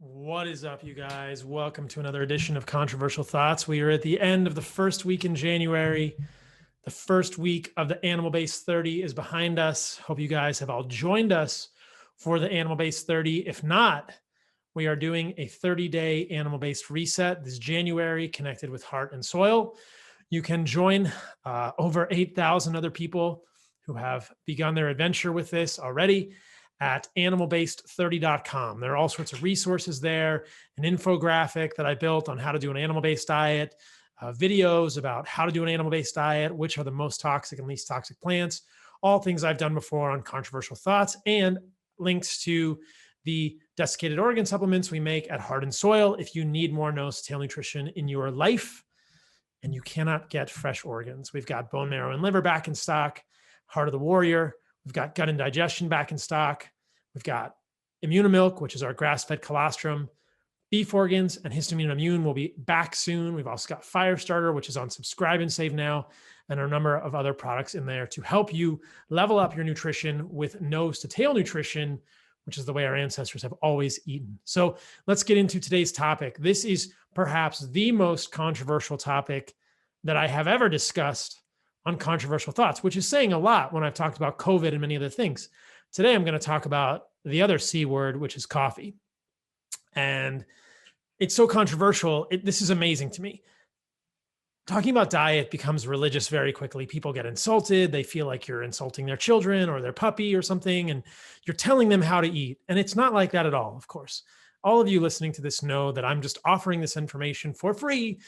What is up, you guys? Welcome to another edition of Controversial Thoughts. We are at the end of the first week in January. The first week of the Animal Base 30 is behind us. Hope you guys have all joined us for the Animal Base 30. If not, we are doing a 30-day animal-based reset this January, connected with Heart and Soil. You can join over 8,000 other people who have begun their adventure with this already at animalbased30.com. There are all sorts of resources there, an infographic that I built on how to do an animal-based diet, videos about how to do an animal-based diet, which are the most toxic and least toxic plants, all things I've done before on Controversial Thoughts, and links to the desiccated organ supplements we make at Heart and Soil if you need more nose to tail nutrition in your life and you cannot get fresh organs. We've got bone marrow and liver back in stock, Heart of the Warrior. We've got gut and digestion back in stock. We've got Immunomilk, which is our grass-fed colostrum. Beef organs and histamine and immune will be back soon. We've also got Firestarter, which is on subscribe and save now, and a number of other products in there to help you level up your nutrition with nose to tail nutrition, which is the way our ancestors have always eaten. So let's get into today's topic. This is perhaps the most controversial topic that I have ever discussed on Controversial Thoughts, which is saying a lot when I've talked about COVID and many other things. Today, I'm going to talk about the other C word, which is coffee. And it's so controversial. This is amazing to me. Talking about diet becomes religious very quickly. People get insulted. They feel like you're insulting their children or their puppy or something, and you're telling them how to eat. And it's not like that at all, of course. All of you listening to this know that I'm just offering this information for free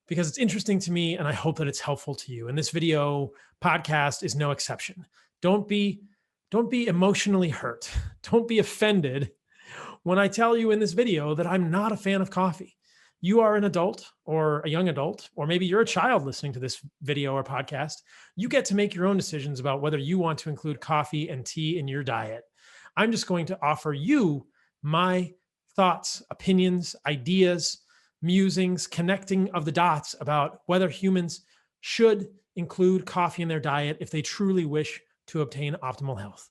because it's interesting to me, and I hope that it's helpful to you. And this video podcast is no exception. Don't be emotionally hurt. Don't be offended when I tell you in this video that I'm not a fan of coffee. You are an adult or a young adult, or maybe you're a child listening to this video or podcast. You get to make your own decisions about whether you want to include coffee and tea in your diet. I'm just going to offer you my thoughts, opinions, ideas, musings, connecting of the dots about whether humans should include coffee in their diet if they truly wish to obtain optimal health.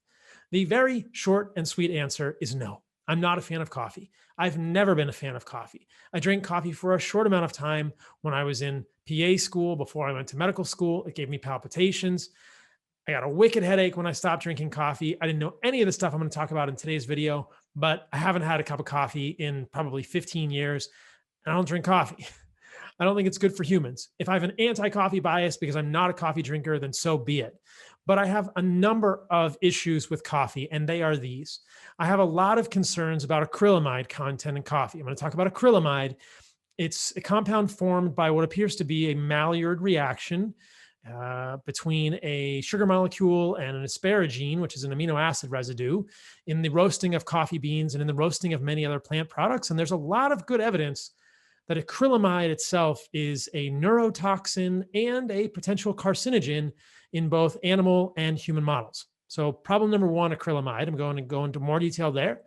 The very short and sweet answer is no. I'm not a fan of coffee. I've never been a fan of coffee. I drank coffee for a short amount of time when I was in PA school before I went to medical school. It gave me palpitations. I got a wicked headache when I stopped drinking coffee. I didn't know any of the stuff I'm going to talk about in today's video, but I haven't had a cup of coffee in probably 15 years. I don't drink coffee. I don't think it's good for humans. If I have an anti-coffee bias because I'm not a coffee drinker, then so be it. But I have a number of issues with coffee, and they are these. I have a lot of concerns about acrylamide content in coffee. I'm going to talk about acrylamide. It's a compound formed by what appears to be a Maillard reaction between a sugar molecule and an asparagine, which is an amino acid residue, in the roasting of coffee beans and in the roasting of many other plant products. And there's a lot of good evidence that acrylamide itself is a neurotoxin and a potential carcinogen in both animal and human models. So problem number one, acrylamide. I'm going to go into more detail there.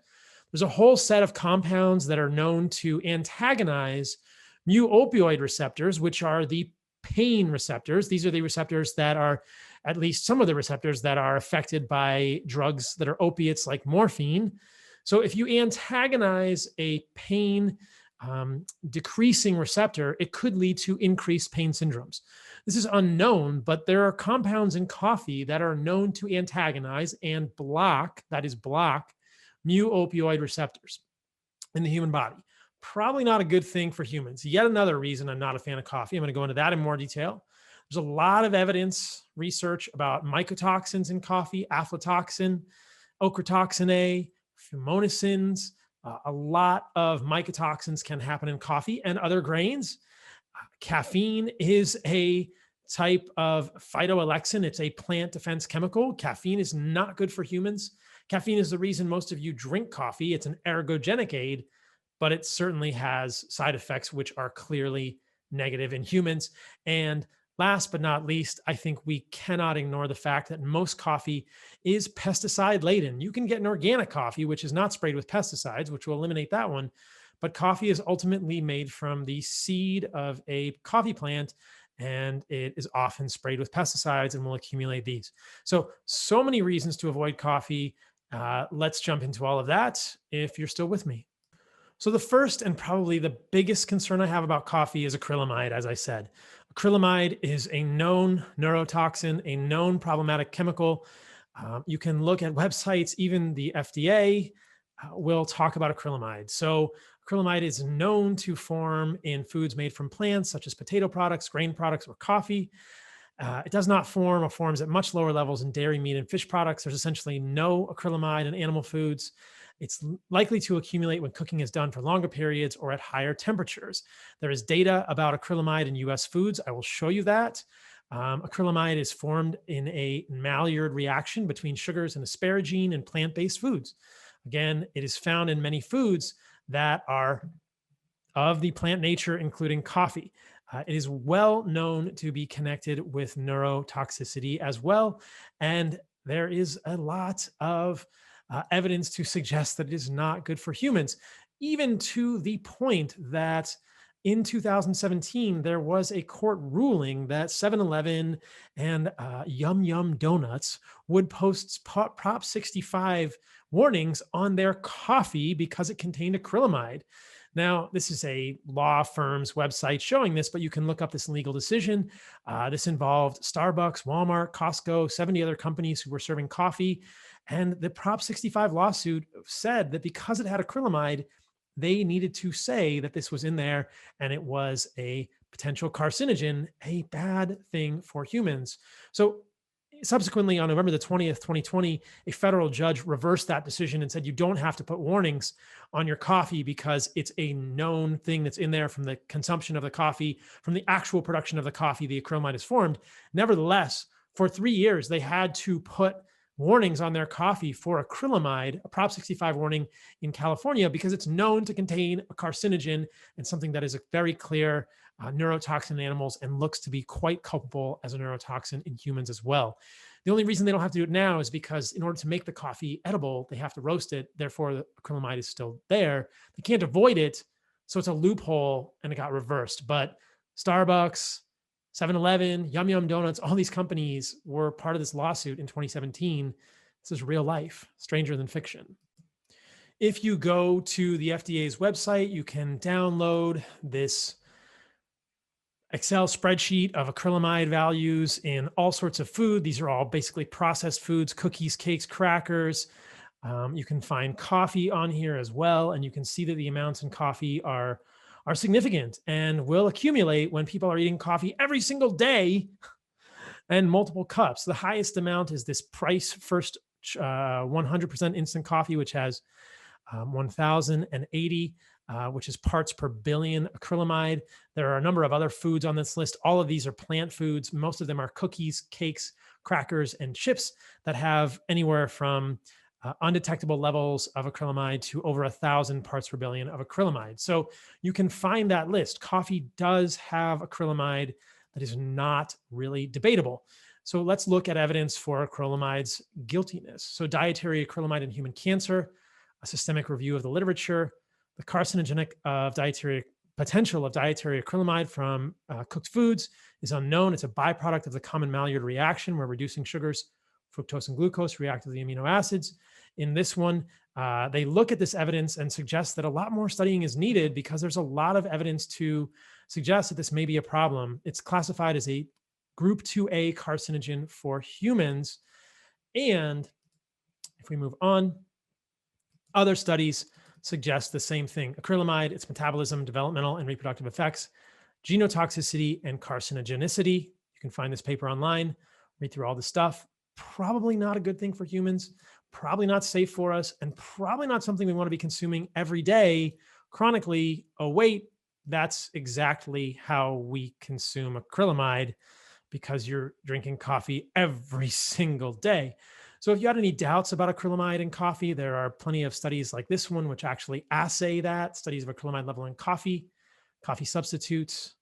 There's a whole set of compounds that are known to antagonize mu-opioid receptors, which are the pain receptors. These are the receptors that are, at least some of the receptors that are affected by drugs that are opiates like morphine. So if you antagonize a pain decreasing receptor, it could lead to increased pain syndromes. This is unknown, but there are compounds in coffee that are known to antagonize and block, that is block, mu-opioid receptors in the human body. Probably not a good thing for humans. Yet another reason I'm not a fan of coffee. I'm going to go into that in more detail. There's a lot of evidence, research about mycotoxins in coffee, aflatoxin, Cartoxinae, fumonisins. A lot of mycotoxins can happen in coffee and other grains. Caffeine is a type of phytoalexin. It's a plant defense chemical. Caffeine is not good for humans. Caffeine is the reason most of you drink coffee. It's an ergogenic aid, but it certainly has side effects which are clearly negative in humans. And last but not least, I think we cannot ignore the fact that most coffee is pesticide laden. You can get an organic coffee, which is not sprayed with pesticides, which will eliminate that one. But coffee is ultimately made from the seed of a coffee plant, and it is often sprayed with pesticides and will accumulate these. So many reasons to avoid coffee. Let's jump into all of that if you're still with me. So the first and probably the biggest concern I have about coffee is acrylamide, as I said. Acrylamide is a known neurotoxin, a known problematic chemical. You can look at websites, even the FDA will talk about acrylamide. So acrylamide is known to form in foods made from plants, such as potato products, grain products, or coffee. It does not form or forms at much lower levels in dairy, meat, and fish products. There's essentially no acrylamide in animal foods. It's likely to accumulate when cooking is done for longer periods or at higher temperatures. There is data about acrylamide in US foods. I will show you that. Acrylamide is formed in a Maillard reaction between sugars and asparagine in plant based foods. Again, it is found in many foods that are of the plant nature, including coffee. It is well known to be connected with neurotoxicity as well. And there is a lot of evidence to suggest that it is not good for humans, even to the point that in 2017, there was a court ruling that 7-Eleven and Yum Yum Donuts would post Prop 65 warnings on their coffee because it contained acrylamide. Now, this is a law firm's website showing this, but you can look up this legal decision. This involved Starbucks, Walmart, Costco, 70 other companies who were serving coffee. And the Prop 65 lawsuit said that because it had acrylamide, they needed to say that this was in there and it was a potential carcinogen, a bad thing for humans. So subsequently, on November the 20th, 2020, a federal judge reversed that decision and said you don't have to put warnings on your coffee because it's a known thing that's in there from the consumption of the coffee, from the actual production of the coffee, the acrylamide is formed. Nevertheless, for 3 years, they had to put warnings on their coffee for acrylamide, a Prop 65 warning in California, because it's known to contain a carcinogen and something that is a very clear neurotoxin in animals and looks to be quite culpable as a neurotoxin in humans as well. The only reason they don't have to do it now is because in order to make the coffee edible, they have to roast it. Therefore, the acrylamide is still there. They can't avoid it. So it's a loophole and it got reversed. But Starbucks, 7-Eleven, Yum Yum Donuts, all these companies were part of this lawsuit in 2017. This is real life, stranger than fiction. If you go to the FDA's website, you can download this Excel spreadsheet of acrylamide values in all sorts of food. These are all basically processed foods, cookies, cakes, crackers. You can find coffee on here as well, and you can see that the amounts in coffee are significant and will accumulate when people are eating coffee every single day and multiple cups. The highest amount is this Price First 100% instant coffee, which has 1,080, which is parts per billion acrylamide. There are a number of other foods on this list. All of these are plant foods. Most of them are cookies, cakes, crackers, and chips that have anywhere from undetectable levels of acrylamide to over 1,000 parts per billion of acrylamide. So you can find that list. Coffee does have acrylamide that is not really debatable. So let's look at evidence for acrylamide's guiltiness. So dietary acrylamide in human cancer, a systemic review of the literature, the carcinogenic potential of dietary acrylamide from cooked foods is unknown. It's a byproduct of the common Maillard reaction where reducing sugars, fructose and glucose react with the amino acids. In this one, they look at this evidence and suggest that a lot more studying is needed because there's a lot of evidence to suggest that this may be a problem. It's classified as a group 2A carcinogen for humans. And if we move on, other studies suggest the same thing. Acrylamide, its metabolism, developmental and reproductive effects, genotoxicity, and carcinogenicity. You can find this paper online, read through all the stuff. Probably not a good thing for humans, probably not safe for us, and probably not something we want to be consuming every day chronically. Oh, wait, that's exactly how we consume acrylamide because you're drinking coffee every single day. So if you had any doubts about acrylamide in coffee, there are plenty of studies like this one, which actually assay that, studies of acrylamide level in coffee substitutes.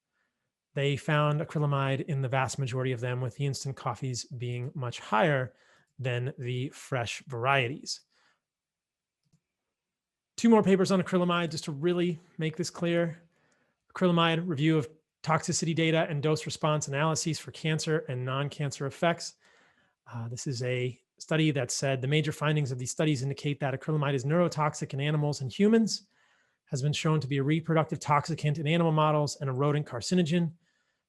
They found acrylamide in the vast majority of them, with the instant coffees being much higher than the fresh varieties. 2 more papers on acrylamide, just to really make this clear. Acrylamide review of toxicity data and dose response analyses for cancer and non-cancer effects. This is a study that said the major findings of these studies indicate that acrylamide is neurotoxic in animals and humans. has been shown to be a reproductive toxicant in animal models and a rodent carcinogen.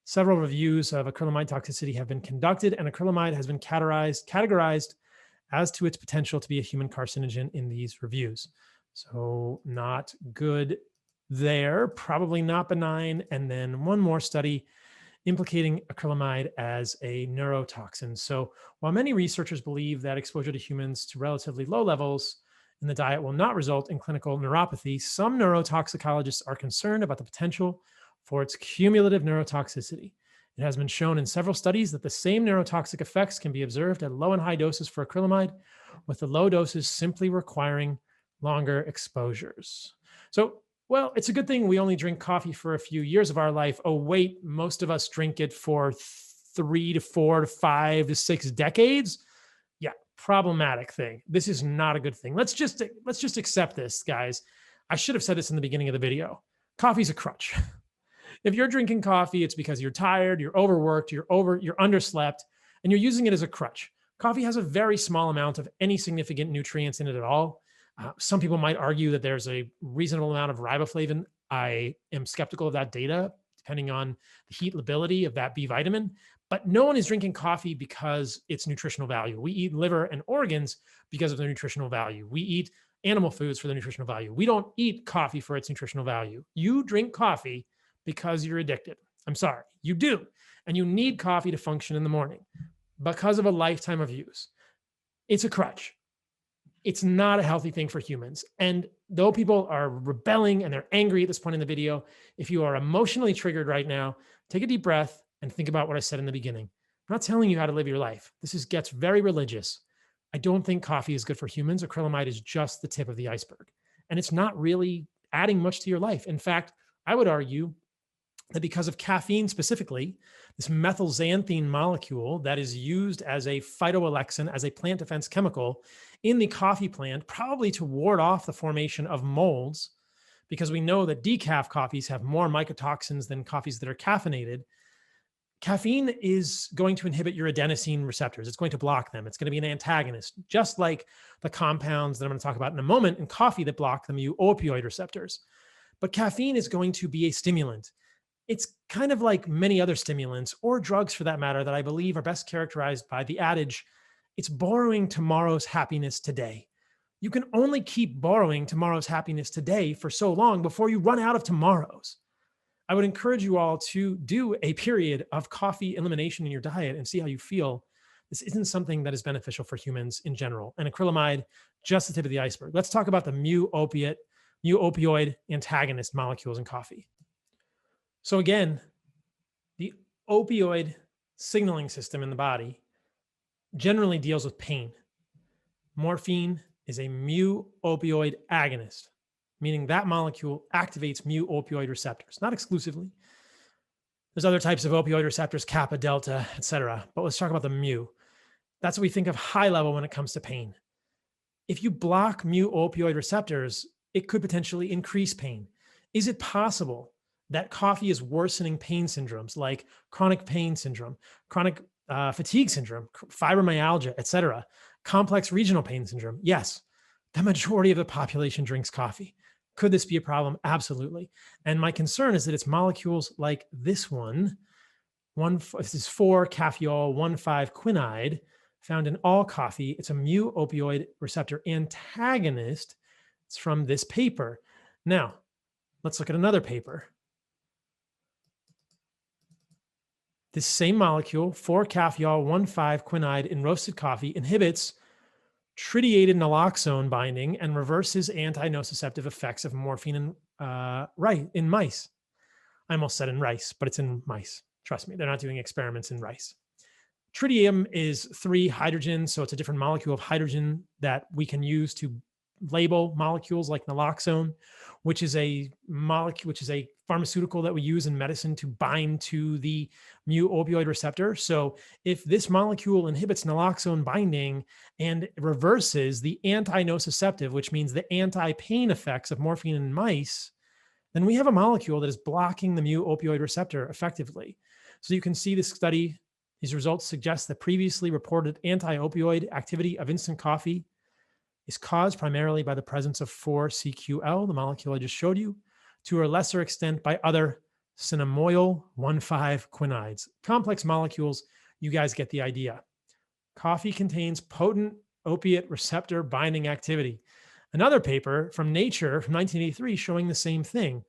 Several reviews of acrylamide toxicity have been conducted, and acrylamide has been categorized as to its potential to be a human carcinogen in these reviews. So not good there, probably not benign. And then one more study implicating acrylamide as a neurotoxin. So while many researchers believe that exposure to humans to relatively low levels in the diet will not result in clinical neuropathy, some neurotoxicologists are concerned about the potential for its cumulative neurotoxicity. It has been shown in several studies that the same neurotoxic effects can be observed at low and high doses for acrylamide, with the low doses simply requiring longer exposures. So, well, it's a good thing we only drink coffee for a few years of our life. Oh, wait, most of us drink it for 3 to 4 to 5 to 6 decades. Yeah, problematic thing. This is not a good thing. Let's just accept this, guys. I should have said this in the beginning of the video. Coffee's a crutch. If you're drinking coffee, it's because you're tired, you're overworked, you're underslept, and you're using it as a crutch. Coffee has a very small amount of any significant nutrients in it at all. Some people might argue that there's a reasonable amount of riboflavin. I am skeptical of that data, depending on the heat lability of that B vitamin. But no one is drinking coffee because it's nutritional value. We eat liver and organs because of their nutritional value. We eat animal foods for their nutritional value. We don't eat coffee for its nutritional value. You drink coffee because you're addicted. I'm sorry, you do. And you need coffee to function in the morning because of a lifetime of use. It's a crutch. It's not a healthy thing for humans. And though people are rebelling and they're angry at this point in the video, if you are emotionally triggered right now, take a deep breath and think about what I said in the beginning. I'm not telling you how to live your life. This gets very religious. I don't think coffee is good for humans. Acrylamide is just the tip of the iceberg. And it's not really adding much to your life. In fact, I would argue that because of caffeine specifically, this methylxanthine molecule that is used as a phytoalexin, as a plant defense chemical in the coffee plant, probably to ward off the formation of molds, because we know that decaf coffees have more mycotoxins than coffees that are caffeinated. Caffeine is going to inhibit your adenosine receptors. It's going to block them. It's going to be an antagonist, just like the compounds that I'm going to talk about in a moment in coffee that block the mu-opioid receptors. But caffeine is going to be a stimulant. It's kind of like many other stimulants or drugs for that matter that I believe are best characterized by the adage, it's borrowing tomorrow's happiness today. You can only keep borrowing tomorrow's happiness today for so long before you run out of tomorrow's. I would encourage you all to do a period of coffee elimination in your diet and see how you feel. This isn't something that is beneficial for humans in general. And acrylamide, just the tip of the iceberg. Let's talk about the mu-opioid antagonist molecules in coffee. So again, the opioid signaling system in the body generally deals with pain. Morphine is a mu-opioid agonist, meaning that molecule activates mu-opioid receptors, not exclusively. There's other types of opioid receptors, kappa, delta, etc. But let's talk about the mu. That's what we think of high level when it comes to pain. If you block mu-opioid receptors, it could potentially increase pain. Is it possible that coffee is worsening pain syndromes like chronic pain syndrome, chronic fatigue syndrome, fibromyalgia, etc., complex regional pain syndrome? Yes, the majority of the population drinks coffee. Could this be a problem? Absolutely. And my concern is that it's molecules like this one, this is 4-caffeol 1,5-quinide, found in all coffee. It's a mu-opioid receptor antagonist. It's from this paper. Now, let's look at another paper. This same molecule, 4-caffeol 1,5-quinide in roasted coffee, inhibits tritiated naloxone binding and reverses anti-nociceptive effects of morphine in mice. I almost said in rice, but it's in mice. Trust me, they're not doing experiments in rice. Tritium is 3 hydrogens, so it's a different molecule of hydrogen that we can use to label molecules like naloxone, which is a pharmaceutical that we use in medicine to bind to the mu-opioid receptor. So if this molecule inhibits naloxone binding and reverses the anti-nociceptive, which means the anti-pain effects of morphine in mice, then we have a molecule that is blocking the mu-opioid receptor effectively. So you can see this study, these results suggest that previously reported anti-opioid activity of instant coffee is caused primarily by the presence of 4-CQL, the molecule I just showed you, to a lesser extent by other cinnamoyl 1,5-quinides. Complex molecules, you guys get the idea. Coffee contains potent opiate receptor binding activity. Another paper from Nature from 1983 showing the same thing.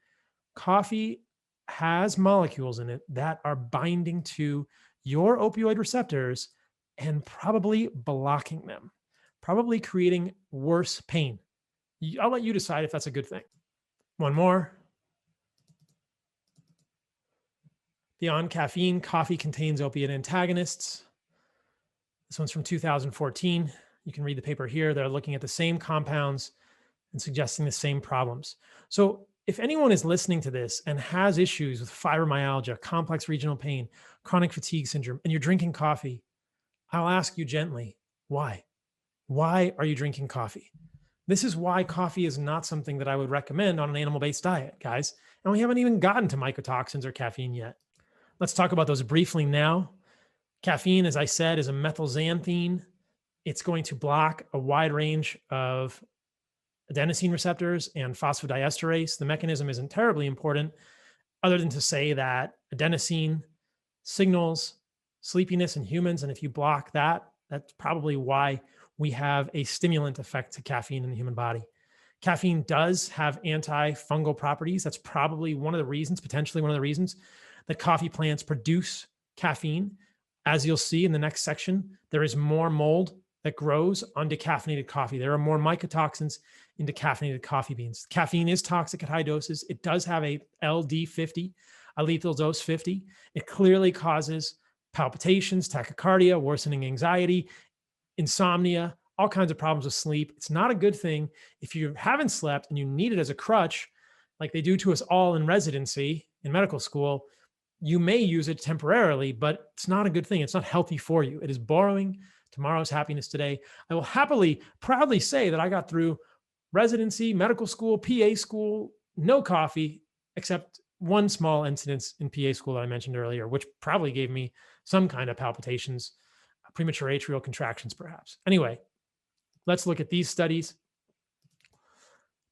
Coffee has molecules in it that are binding to your opioid receptors and probably blocking them, probably creating worse pain. I'll let you decide if that's a good thing. One more. Beyond caffeine, coffee contains opiate antagonists. This one's from 2014. You can read the paper here. They're looking at the same compounds and suggesting the same problems. So if anyone is listening to this and has issues with fibromyalgia, complex regional pain, chronic fatigue syndrome, and you're drinking coffee, I'll ask you gently, why? Why are you drinking coffee? This is why coffee is not something that I would recommend on an animal-based diet, guys. And we haven't even gotten to mycotoxins or caffeine yet. Let's talk about those briefly now. Caffeine, as I said, is a methylxanthine. It's going to block a wide range of adenosine receptors and phosphodiesterase. The mechanism isn't terribly important, other than to say that adenosine signals sleepiness in humans. And if you block that, that's probably why we have a stimulant effect to caffeine in the human body. Caffeine does have antifungal properties. That's probably one of the reasons, potentially one of the reasons, that coffee plants produce caffeine. As you'll see in the next section, there is more mold that grows on decaffeinated coffee. There are more mycotoxins in decaffeinated coffee beans. Caffeine is toxic at high doses. It does have a LD50, a lethal dose 50. It clearly causes palpitations, tachycardia, worsening anxiety, insomnia, all kinds of problems with sleep. It's not a good thing. If you haven't slept and you need it as a crutch, like they do to us all in residency in medical school, you may use it temporarily, but it's not a good thing. It's not healthy for you. It is borrowing tomorrow's happiness today. I will happily, proudly say that I got through residency, medical school, PA school, no coffee, except one small incidence in PA school that I mentioned earlier, which probably gave me some kind of palpitations, premature atrial contractions, perhaps. Anyway, let's look at these studies.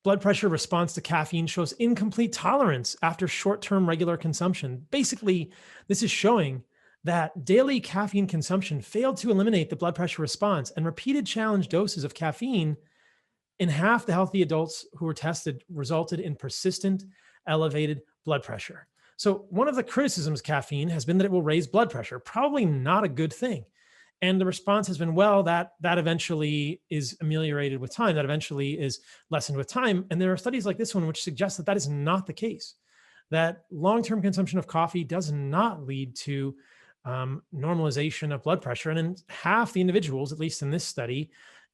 Blood pressure response to caffeine shows incomplete tolerance after short-term regular consumption. Basically, this is showing that daily caffeine consumption failed to eliminate the blood pressure response, and repeated challenge doses of caffeine in half the healthy adults who were tested resulted in persistent elevated blood pressure. So one of the criticisms of caffeine has been that it will raise blood pressure. Probably not a good thing. And the response has been, well, that eventually is ameliorated with time. That eventually is lessened with time. And there are studies like this one which suggest that that is not the case, that long-term consumption of coffee does not lead to normalization of blood pressure. And in half the individuals, at least in this study,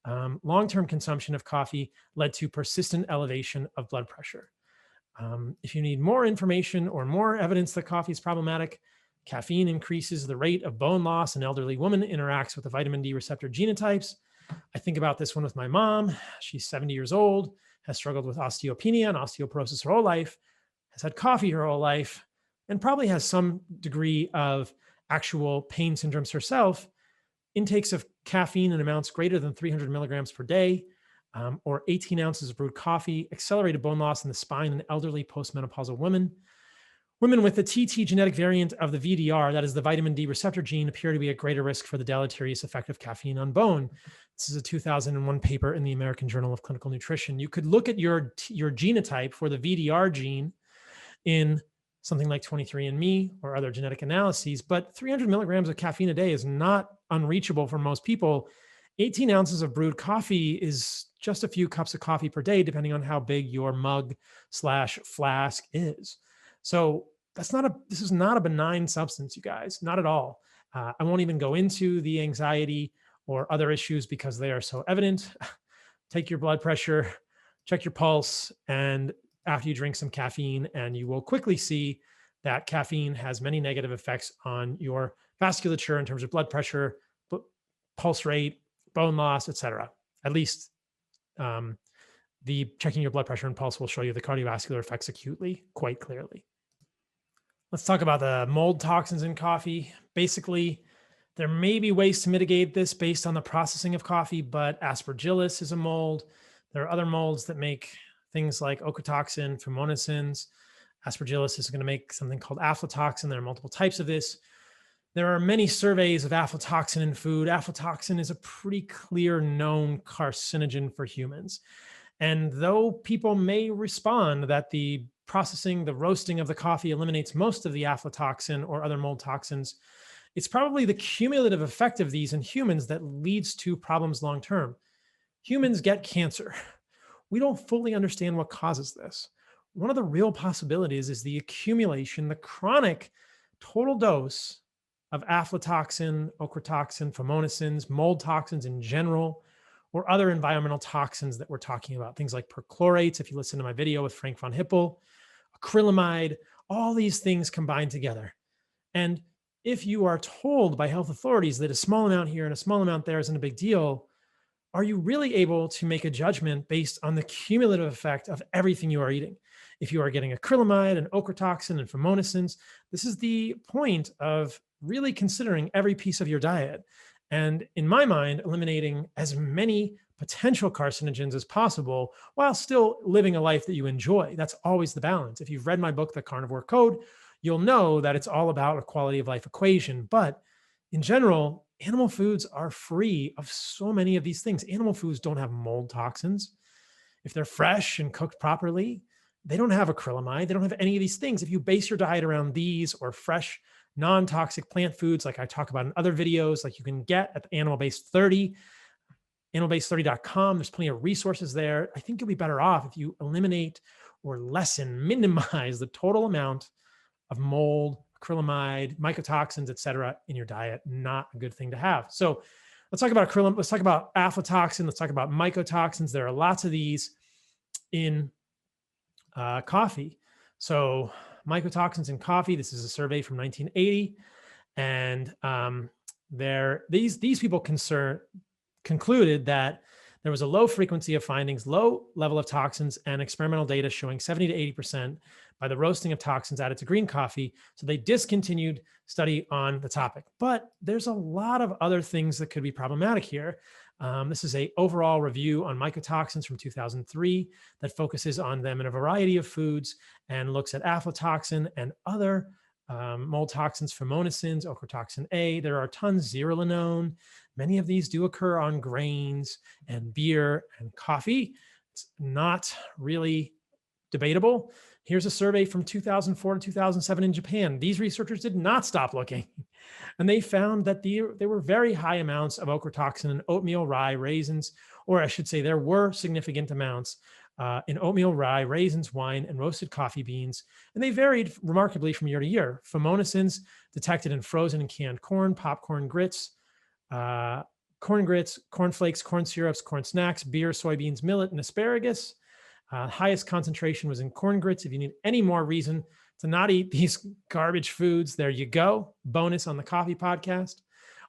long-term consumption of coffee led to persistent elevation of blood pressure. If you need more information or more evidence that coffee is problematic, caffeine increases the rate of bone loss in elderly women, interacts with the vitamin D receptor genotypes. I think about this one with my mom. She's 70 years old, has struggled with osteopenia and osteoporosis her whole life, has had coffee her whole life, and probably has some degree of actual pain syndromes herself. Intakes of caffeine in amounts greater than 300 milligrams per day, or 18 ounces of brewed coffee, accelerated bone loss in the spine in elderly postmenopausal women. Women with the TT genetic variant of the VDR, that is the vitamin D receptor gene, appear to be at greater risk for the deleterious effect of caffeine on bone. This is a 2001 paper in the American Journal of Clinical Nutrition. You could look at your genotype for the VDR gene in something like 23andMe or other genetic analyses, but 300 milligrams of caffeine a day is not unreachable for most people. 18 ounces of brewed coffee is just a few cups of coffee per day, depending on how big your mug/flask is. So this is not a benign substance, you guys, not at all. I won't even go into the anxiety or other issues because they are so evident. Take your blood pressure, check your pulse, and after you drink some caffeine, and you will quickly see that caffeine has many negative effects on your vasculature in terms of blood pressure, pulse rate, bone loss, etc. At least the checking your blood pressure and pulse will show you the cardiovascular effects acutely, quite clearly. Let's talk about the mold toxins in coffee. Basically, There may be ways to mitigate this based on the processing of coffee, but Aspergillus is a mold. There are other molds that make things like ochratoxin, fumonisins. Aspergillus is going to make something called aflatoxin. There are multiple types of this. There are many surveys of aflatoxin in food. Aflatoxin is a pretty clear known carcinogen for humans. And though people may respond that the processing, the roasting of the coffee eliminates most of the aflatoxin or other mold toxins, it's probably the cumulative effect of these in humans that leads to problems long term. Humans get cancer. We don't fully understand what causes this. One of the real possibilities is the accumulation, the chronic total dose of aflatoxin, ochratoxin, fumonisins, mold toxins in general, or other environmental toxins that we're talking about. Things like perchlorates, if you listen to my video with Frank von Hippel, acrylamide, all these things combined together. And if you are told by health authorities that a small amount here and a small amount there isn't a big deal, are you really able to make a judgment based on the cumulative effect of everything you are eating? If you are getting acrylamide and ochratoxin and fumonisins, this is the point of really considering every piece of your diet. And in my mind, eliminating as many potential carcinogens as possible while still living a life that you enjoy. That's always the balance. If you've read my book, The Carnivore Code, you'll know that it's all about a quality of life equation. But in general, animal foods are free of so many of these things. Animal foods don't have mold toxins. If they're fresh and cooked properly, they don't have acrylamide. They don't have any of these things. If you base your diet around these or fresh, non-toxic plant foods, like I talk about in other videos, like you can get at the Animal Based 30, animalbased30.com, there's plenty of resources there. I think you'll be better off if you eliminate or lessen, minimize the total amount of mold, acrylamide, mycotoxins, et cetera, in your diet. Not a good thing to have. So let's talk about acrylamide. Let's talk about aflatoxin. Let's talk about mycotoxins. There are lots of these in coffee. So mycotoxins in coffee. This is a survey from 1980, and these people concluded that there was a low frequency of findings, low level of toxins, and experimental data showing 70 to 80% by the roasting of toxins added to green coffee. So they discontinued study on the topic. But there's a lot of other things that could be problematic here. This is an overall review on mycotoxins from 2003 that focuses on them in a variety of foods and looks at aflatoxin and other mold toxins, fumonisins, ochratoxin A. There are tons, zearalenone. Many of these do occur on grains and beer and coffee. It's not really debatable. Here's a survey from 2004 to 2007 in Japan. These researchers did not stop looking, and they found that there were very high amounts of ochratoxin in oatmeal, rye, raisins, or I should say there were significant amounts in oatmeal, rye, raisins, wine, and roasted coffee beans, and they varied remarkably from year to year. Fumonisins detected in frozen and canned corn, popcorn, grits, corn grits, corn flakes, corn syrups, corn snacks, beer, soybeans, millet, and asparagus. Highest concentration was in corn grits. If you need any more reason to not eat these garbage foods, there you go. Bonus on the coffee podcast.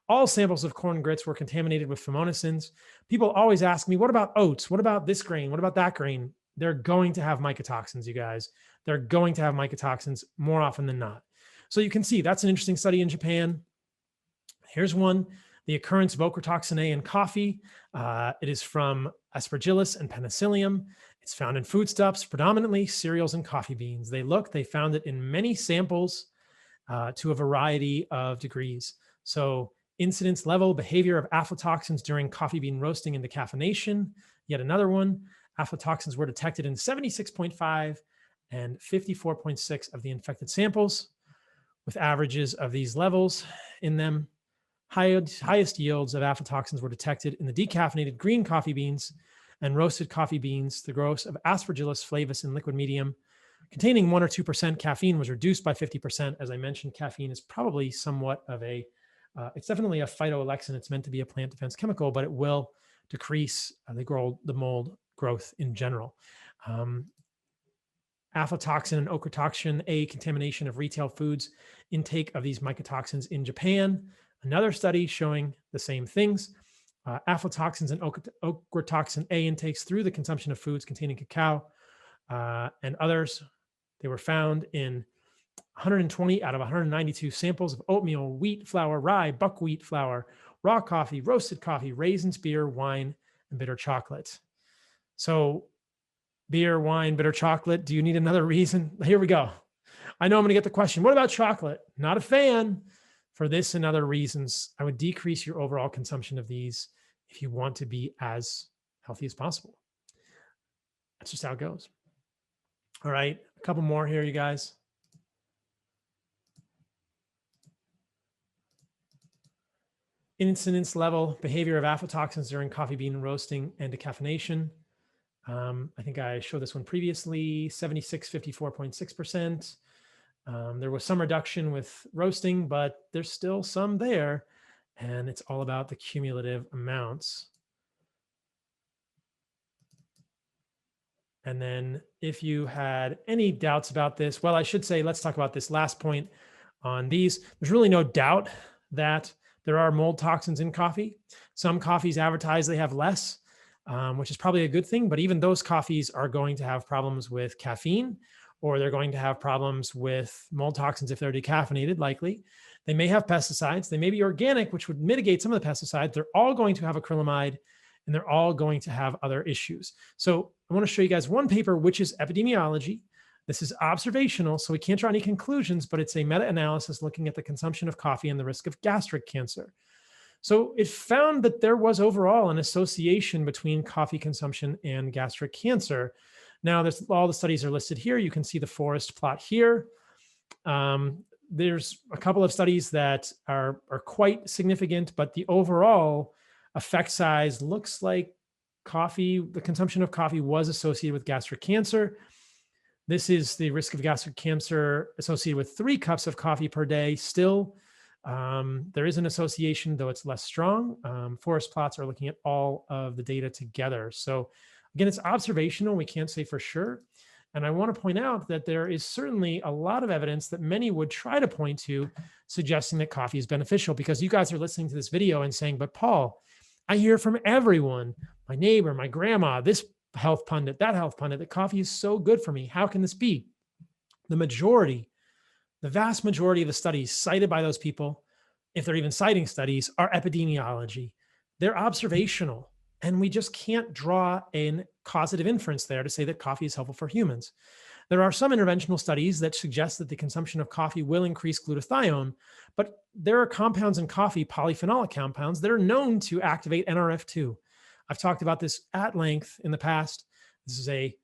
All samples of corn grits were contaminated with fumonisins. People always ask me, what about oats? What about this grain? What about that grain? They're going to have mycotoxins, you guys. They're going to have mycotoxins more often than not. So you can see that's an interesting study in Japan. Here's one, the occurrence of Cartoxinae in coffee. It is from Aspergillus and Penicillium. It's found in foodstuffs, predominantly cereals and coffee beans. They found it in many samples to a variety of degrees. So incidence level, behavior of aflatoxins during coffee bean roasting and decaffeination. Yet another one, aflatoxins were detected in 76.5 and 54.6 of the infected samples, with averages of these levels in them. Highest yields of aflatoxins were detected in the decaffeinated green coffee beans and roasted coffee beans. The growth of Aspergillus flavus in liquid medium containing 1 or 2% caffeine was reduced by 50%. As I mentioned, caffeine is probably somewhat of it's definitely a phytoalexin. It's meant to be a plant defense chemical, but it will decrease the mold growth in general. Aflatoxin and ochratoxin A contamination of retail foods, intake of these mycotoxins in Japan. Another study showing the same things. Aflatoxins and ochratoxin A intakes through the consumption of foods containing cacao and others. They were found in 120 out of 192 samples of oatmeal, wheat flour, rye, buckwheat flour, raw coffee, roasted coffee, raisins, beer, wine, and bitter chocolate. So beer, wine, bitter chocolate. Do you need another reason? Here we go. I know I'm going to get the question. What about chocolate? Not a fan. For this and other reasons, I would decrease your overall consumption of these if you want to be as healthy as possible. That's just how it goes. All right, a couple more here, you guys. Incidence level behavior of aflatoxins during coffee bean roasting and decaffeination. I think I showed this one previously, 76, 54.6%. There was some reduction with roasting, but there's still some there, and it's all about the cumulative amounts. And then if you had any doubts about this, well, I should say, let's talk about this last point on these. There's really no doubt that there are mold toxins in coffee. Some coffees advertise they have less, which is probably a good thing, but even those coffees are going to have problems with caffeine, or they're going to have problems with mold toxins if they're decaffeinated, likely. They may have pesticides. They may be organic, which would mitigate some of the pesticides. They're all going to have acrylamide, and they're all going to have other issues. So I want to show you guys one paper, which is epidemiology. This is observational, so we can't draw any conclusions, but it's a meta-analysis looking at the consumption of coffee and the risk of gastric cancer. So it found that there was overall an association between coffee consumption and gastric cancer. Now, all the studies are listed here. You can see the forest plot here. There's a couple of studies that are quite significant, but the overall effect size looks like the consumption of coffee was associated with gastric cancer. This is the risk of gastric cancer associated with 3 cups of coffee per day. Still, there is an association, though it's less strong. Forest plots are looking at all of the data together. So again, it's observational. We can't say for sure. And I want to point out that there is certainly a lot of evidence that many would try to point to suggesting that coffee is beneficial, because you guys are listening to this video and saying, but Paul, I hear from everyone, my neighbor, my grandma, this health pundit, that health pundit, that coffee is so good for me. How can this be? The vast majority of the studies cited by those people, if they're even citing studies, are epidemiology. They're observational, and we just can't draw a causative inference there to say that coffee is helpful for humans. There are some interventional studies that suggest that the consumption of coffee will increase glutathione, but there are compounds in coffee, polyphenolic compounds, that are known to activate NRF2. I've talked about this at length in the past. This is a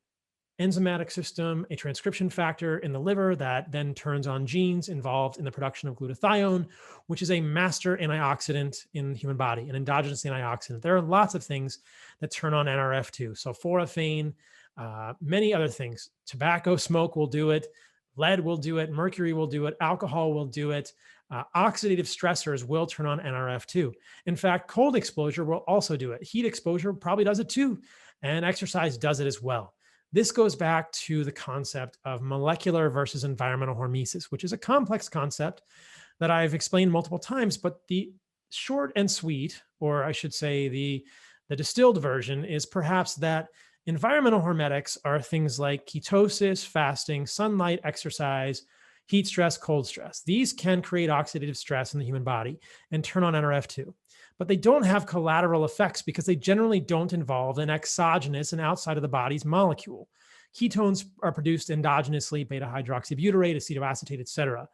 enzymatic system, a transcription factor in the liver that then turns on genes involved in the production of glutathione, which is a master antioxidant in the human body, an endogenous antioxidant. There are lots of things that turn on NRF2. So sulforaphane, many other things. Tobacco smoke will do it. Lead will do it. Mercury will do it. Alcohol will do it. Oxidative stressors will turn on NRF2. In fact, cold exposure will also do it. Heat exposure probably does it too. And exercise does it as well. This goes back to the concept of molecular versus environmental hormesis, which is a complex concept that I've explained multiple times, but the short and sweet, or I should say the distilled version, is perhaps that environmental hormetics are things like ketosis, fasting, sunlight, exercise, heat stress, cold stress. These can create oxidative stress in the human body and turn on NRF2, but they don't have collateral effects because they generally don't involve an exogenous and outside of the body's molecule. Ketones are produced endogenously, beta-hydroxybutyrate, acetoacetate, et cetera.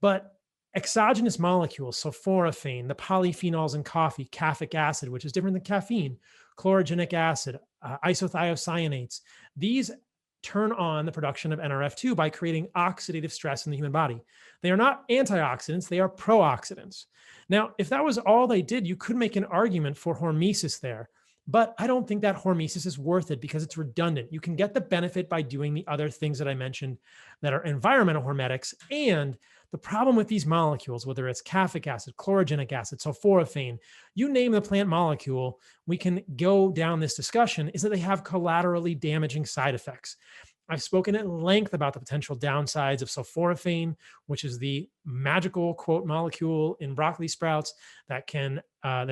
But exogenous molecules, sulforaphane, the polyphenols in coffee, caffeic acid, which is different than caffeine, chlorogenic acid, isothiocyanates, these turn on the production of NRF2 by creating oxidative stress in the human body. They are not antioxidants, they are pro-oxidants. Now, if that was all they did, you could make an argument for hormesis there, but I don't think that hormesis is worth it because it's redundant. You can get the benefit by doing the other things that I mentioned that are environmental hormetics. And the problem with these molecules, whether it's caffeic acid, chlorogenic acid, sulforaphane, you name the plant molecule, we can go down this discussion, is that they have collaterally damaging side effects. I've spoken at length about the potential downsides of sulforaphane, which is the magical quote molecule in broccoli sprouts that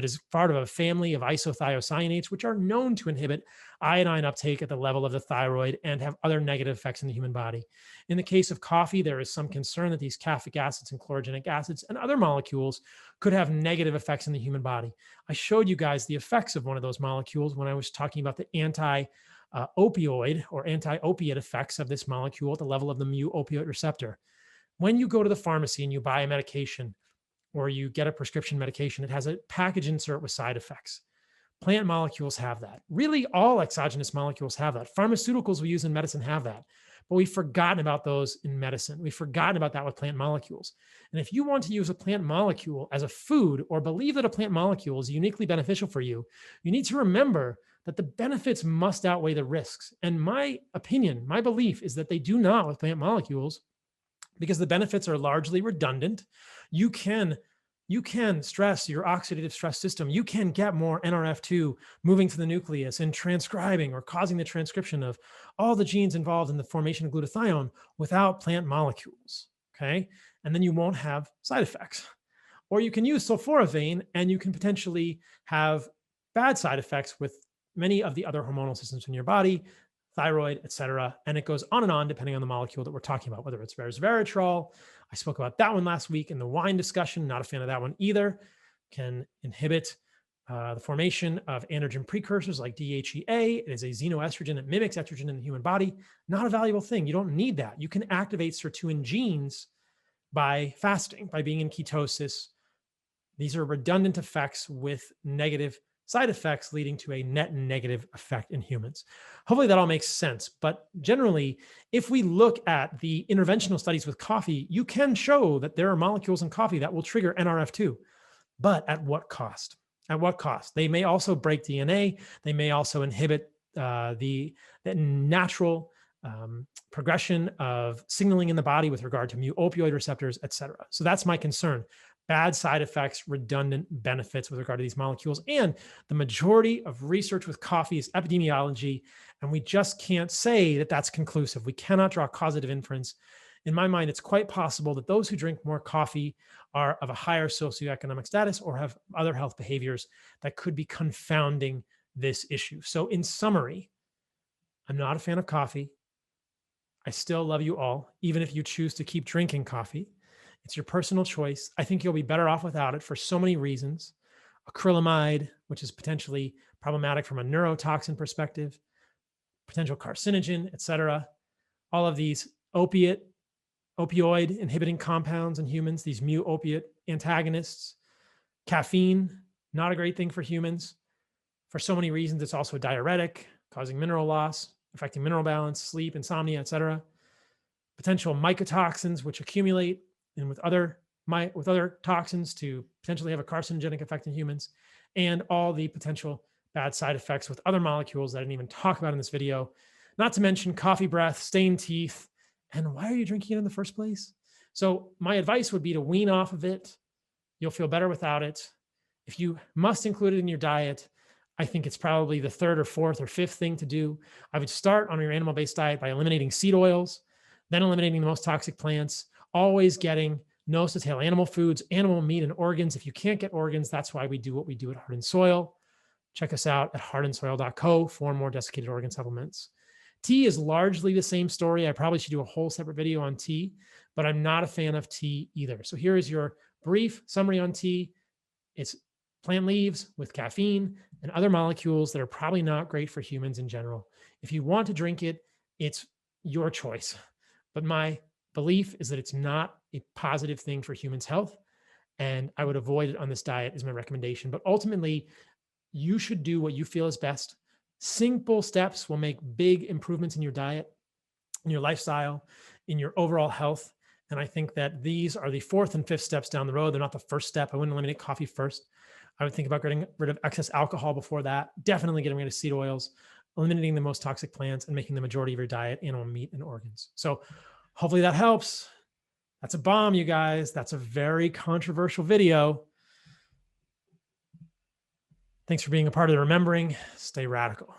is part of a family of isothiocyanates, which are known to inhibit iodine uptake at the level of the thyroid and have other negative effects in the human body. In the case of coffee, there is some concern that these caffeic acids and chlorogenic acids and other molecules could have negative effects in the human body. I showed you guys the effects of one of those molecules when I was talking about the opioid or anti-opiate effects of this molecule at the level of the mu opioid receptor. When you go to the pharmacy and you buy a medication or you get a prescription medication, it has a package insert with side effects. Plant molecules have that. Really, all exogenous molecules have that. Pharmaceuticals we use in medicine have that, but we've forgotten about those in medicine. We've forgotten about that with plant molecules. And if you want to use a plant molecule as a food or believe that a plant molecule is uniquely beneficial for you, you need to remember that the benefits must outweigh the risks. And my opinion, my belief is that they do not with plant molecules because the benefits are largely redundant. You can stress your oxidative stress system. You can get more NRF2 moving to the nucleus and transcribing or causing the transcription of all the genes involved in the formation of glutathione without plant molecules. Okay. And then you won't have side effects. Or you can use sulforaphane and you can potentially have bad side effects with many of the other hormonal systems in your body, thyroid, et cetera. And it goes on and on depending on the molecule that we're talking about, whether it's resveratrol. I spoke about that one last week in the wine discussion. Not a fan of that one either. Can inhibit the formation of androgen precursors like DHEA. It is a xenoestrogen. It mimics estrogen in the human body. Not a valuable thing. You don't need that. You can activate sirtuin genes by fasting, by being in ketosis. These are redundant effects with negative side effects leading to a net negative effect in humans. Hopefully that all makes sense. But generally, if we look at the interventional studies with coffee, you can show that there are molecules in coffee that will trigger NRF2. But at what cost? At what cost? They may also break DNA. They may also inhibit the natural progression of signaling in the body with regard to mu opioid receptors, et cetera. So that's my concern. Bad side effects, redundant benefits with regard to these molecules. And the majority of research with coffee is epidemiology. And we just can't say that that's conclusive. We cannot draw causative inference. In my mind, it's quite possible that those who drink more coffee are of a higher socioeconomic status or have other health behaviors that could be confounding this issue. So in summary, I'm not a fan of coffee. I still love you all, even if you choose to keep drinking coffee. It's your personal choice. I think you'll be better off without it for so many reasons. Acrylamide, which is potentially problematic from a neurotoxin perspective, potential carcinogen, et cetera. All of these opioid inhibiting compounds in humans, these mu opiate antagonists. Caffeine, not a great thing for humans. For so many reasons, it's also a diuretic, causing mineral loss, affecting mineral balance, sleep, insomnia, et cetera. Potential mycotoxins, which accumulate and with other toxins to potentially have a carcinogenic effect in humans, and all the potential bad side effects with other molecules that I didn't even talk about in this video, not to mention coffee breath, stained teeth, and why are you drinking it in the first place? So my advice would be to wean off of it. You'll feel better without it. If you must include it in your diet, I think it's probably the third or fourth or fifth thing to do. I would start on your animal-based diet by eliminating seed oils, then eliminating the most toxic plants, always getting nose to tail animal foods, animal meat, and organs. If you can't get organs, that's why we do what we do at Heart and Soil. Check us out at heartandsoil.co for more desiccated organ supplements. Tea is largely the same story. I probably should do a whole separate video on tea, but I'm not a fan of tea either. So here is your brief summary on tea. It's plant leaves with caffeine and other molecules that are probably not great for humans in general. If you want to drink it, it's your choice. But my belief is that it's not a positive thing for humans' health, and I would avoid it on this diet is my recommendation. But ultimately, you should do what you feel is best. Simple steps will make big improvements in your diet, in your lifestyle, in your overall health. And I think that these are the fourth and fifth steps down the road. They're not the first step. I wouldn't eliminate coffee first. I would think about getting rid of excess alcohol before that, definitely getting rid of seed oils, eliminating the most toxic plants, and making the majority of your diet animal meat and organs. So hopefully that helps. That's a bomb, you guys. That's a very controversial video. Thanks for being a part of the Remembering. Stay radical.